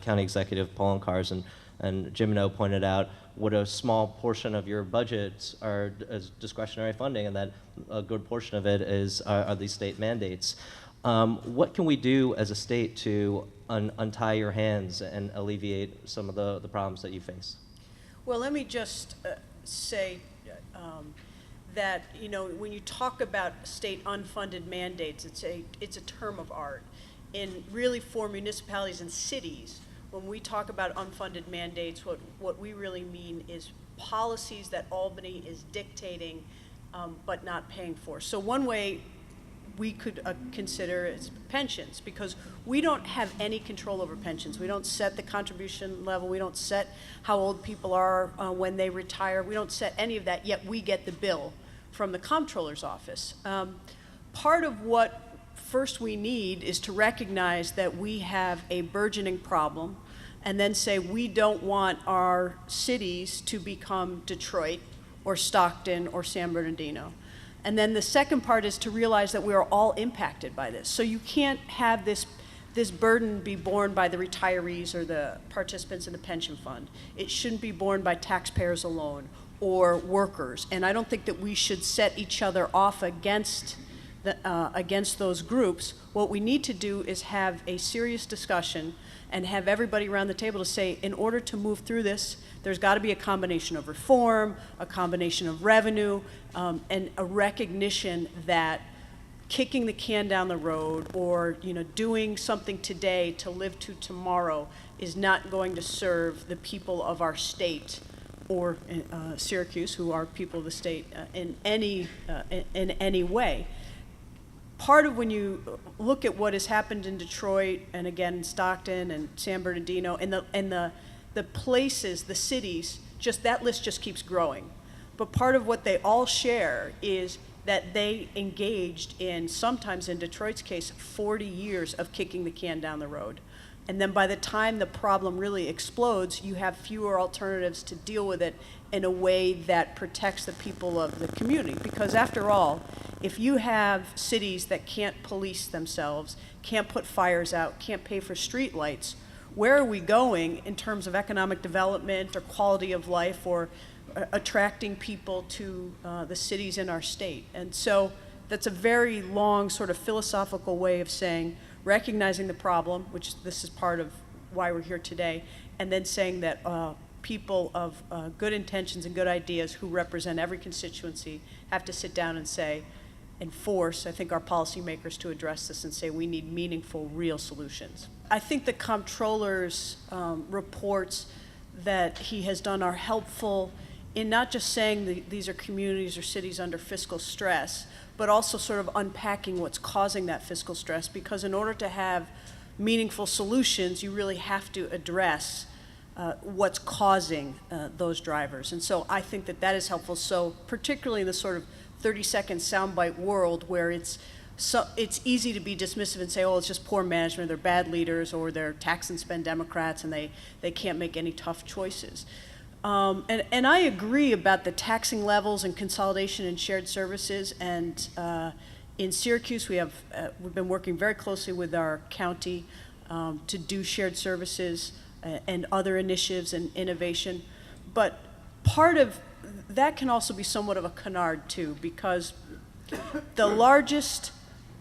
County Executive Paul and Jim and O pointed out what a small portion of your budgets are as discretionary funding, and that a good portion of it are these state mandates. What can we do as a state to untie your hands and alleviate some of the problems that you face? Well, let me just say that, you know, when you talk about state unfunded mandates, it's a term of art. And really for municipalities and cities, when we talk about unfunded mandates, what we really mean is policies that Albany is dictating but not paying for. So one way we could consider is pensions, because we don't have any control over pensions. We don't set the contribution level. We don't set how old people are when they retire. We don't set any of that, yet we get the bill from the comptroller's office. Part of what first we need is to recognize that we have a burgeoning problem, and then say we don't want our cities to become Detroit or Stockton or San Bernardino. And then the second part is to realize that we are all impacted by this. So you can't have this burden be borne by the retirees or the participants in the pension fund. It shouldn't be borne by taxpayers alone or workers. And I don't think that we should set each other off against those groups. What we need to do is have a serious discussion and have everybody around the table to say, in order to move through this, there's got to be a combination of reform, a combination of revenue, and a recognition that kicking the can down the road or, you know, doing something today to live to tomorrow is not going to serve the people of our state or Syracuse, who are people of the state, in any way. Part of when you look at what has happened in Detroit and again Stockton and San Bernardino and the places, the cities, just that list just keeps growing. But part of what they all share is that they engaged in, sometimes in Detroit's case, 40 years of kicking the can down the road. And then by the time the problem really explodes, you have fewer alternatives to deal with it in a way that protects the people of the community. Because after all, if you have cities that can't police themselves, can't put fires out, can't pay for street lights, where are we going in terms of economic development or quality of life or attracting people to the cities in our state? And so that's a very long sort of philosophical way of saying, recognizing the problem, which this is part of why we're here today, and then saying that people of good intentions and good ideas who represent every constituency have to sit down and say, and force, I think, our policymakers to address this and say we need meaningful, real solutions. I think the comptroller's reports that he has done are helpful in not just saying these are communities or cities under fiscal stress, but also sort of unpacking what's causing that fiscal stress, because in order to have meaningful solutions, you really have to address what's causing those drivers. And so I think that that is helpful. So particularly in the sort of 30-second soundbite world where it's easy to be dismissive and say, oh, it's just poor management, they're bad leaders, or they're tax and spend Democrats and they can't make any tough choices. And I agree about the taxing levels and consolidation and shared services. And in Syracuse, we've been working very closely with our county to do shared services and other initiatives and innovation. But part of that can also be somewhat of a canard too, because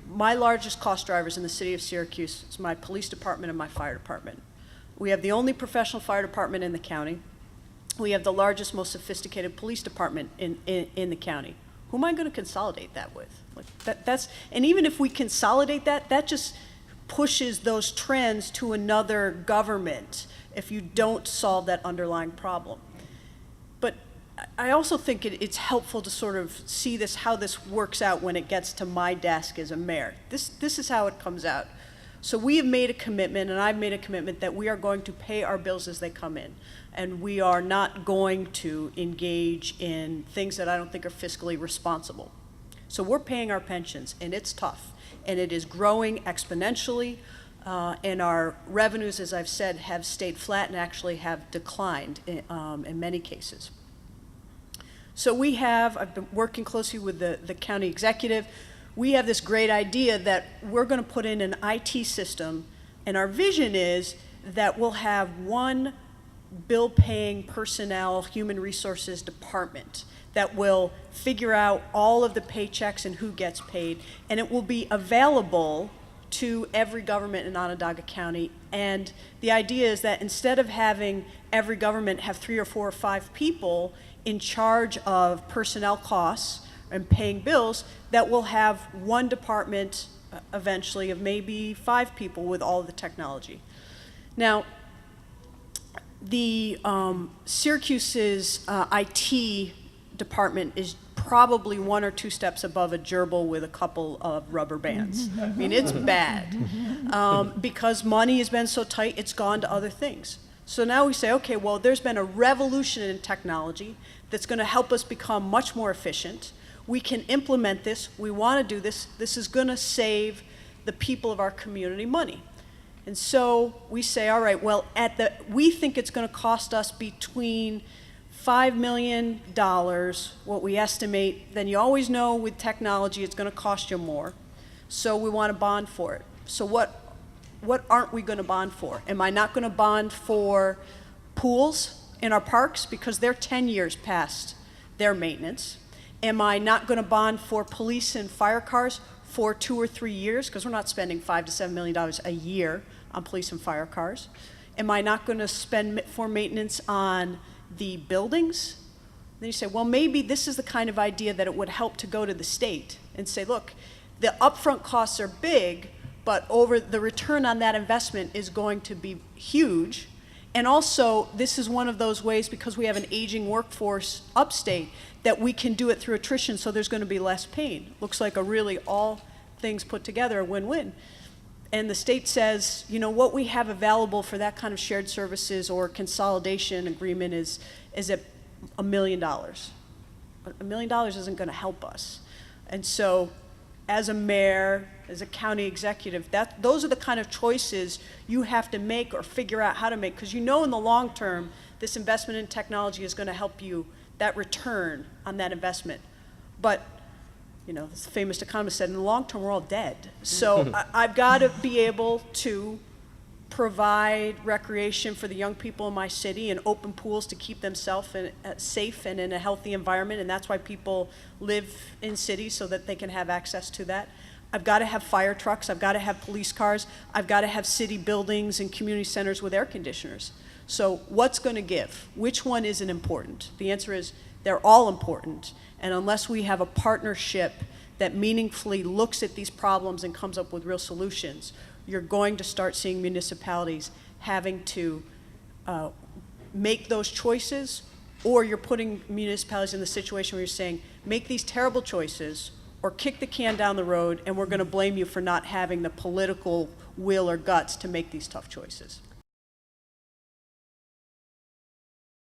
my largest cost drivers in the city of Syracuse is my police department and my fire department. We have the only professional fire department in the county. We have the largest, most sophisticated police department in the county. Who am I going to consolidate that with? And even if we consolidate that, that just pushes those trends to another government if you don't solve that underlying problem. But I also think it's helpful to sort of see how this works out when it gets to my desk as a mayor. This is how it comes out. So we have made a commitment, and I've made a commitment, that we are going to pay our bills as they come in. And we are not going to engage in things that I don't think are fiscally responsible. So we're paying our pensions, and it's tough. And it is growing exponentially, and our revenues, as I've said, have stayed flat and actually have declined in many cases. So I've been working closely with the county executive. We have this great idea that we're going to put in an IT system, and our vision is that we'll have one bill-paying personnel human resources department that will figure out all of the paychecks and who gets paid, and it will be available to every government in Onondaga County. And the idea is that instead of having every government have 3 or 4 or 5 people in charge of personnel costs and paying bills, that we'll have one department eventually of maybe 5 people with all of the technology. Now, the Syracuse's IT department is probably 1 or 2 steps above a gerbil with a couple of rubber bands. I mean, it's bad. Because money has been so tight, it's gone to other things. So now we say, okay, well, there's been a revolution in technology that's going to help us become much more efficient. We can implement this. We want to do this. This is going to save the people of our community money. And so we say, all right, well, we think it's going to cost us between $5 million, what we estimate. Then you always know with technology it's going to cost you more. So we want to bond for it. So what aren't we going to bond for? Am I not going to bond for pools in our parks because they're 10 years past their maintenance? Am I not going to bond for police and fire cars for 2 or 3 years, because we're not spending $5 to $7 million a year on police and fire cars? Am I not going to spend for maintenance on the buildings? Then you say, well, maybe this is the kind of idea that it would help to go to the state and say, look, the upfront costs are big, but over the return on that investment is going to be huge. And also, this is one of those ways, because we have an aging workforce upstate, that we can do it through attrition, so there's going to be less pain. Looks like a really, all things put together, a win-win. And the state says, you know, what we have available for that kind of shared services or consolidation agreement is at $1 million. But $1 million isn't going to help us. And so, as a mayor, as a county executive, those are the kind of choices you have to make or figure out how to make, because you know in the long term, this investment in technology is going to help you, that return on that investment. But, you know, this famous economist said, in the long term, we're all dead. So I've got to be able to provide recreation for the young people in my city and open pools to keep themselves safe and in a healthy environment, and that's why people live in cities, so that they can have access to that. I've got to have fire trucks, I've got to have police cars, I've got to have city buildings and community centers with air conditioners. So what's going to give? Which one isn't important? The answer is they're all important, and unless we have a partnership that meaningfully looks at these problems and comes up with real solutions, you're going to start seeing municipalities having to make those choices, or you're putting municipalities in the situation where you're saying, make these terrible choices or kick the can down the road, and we're going to blame you for not having the political will or guts to make these tough choices.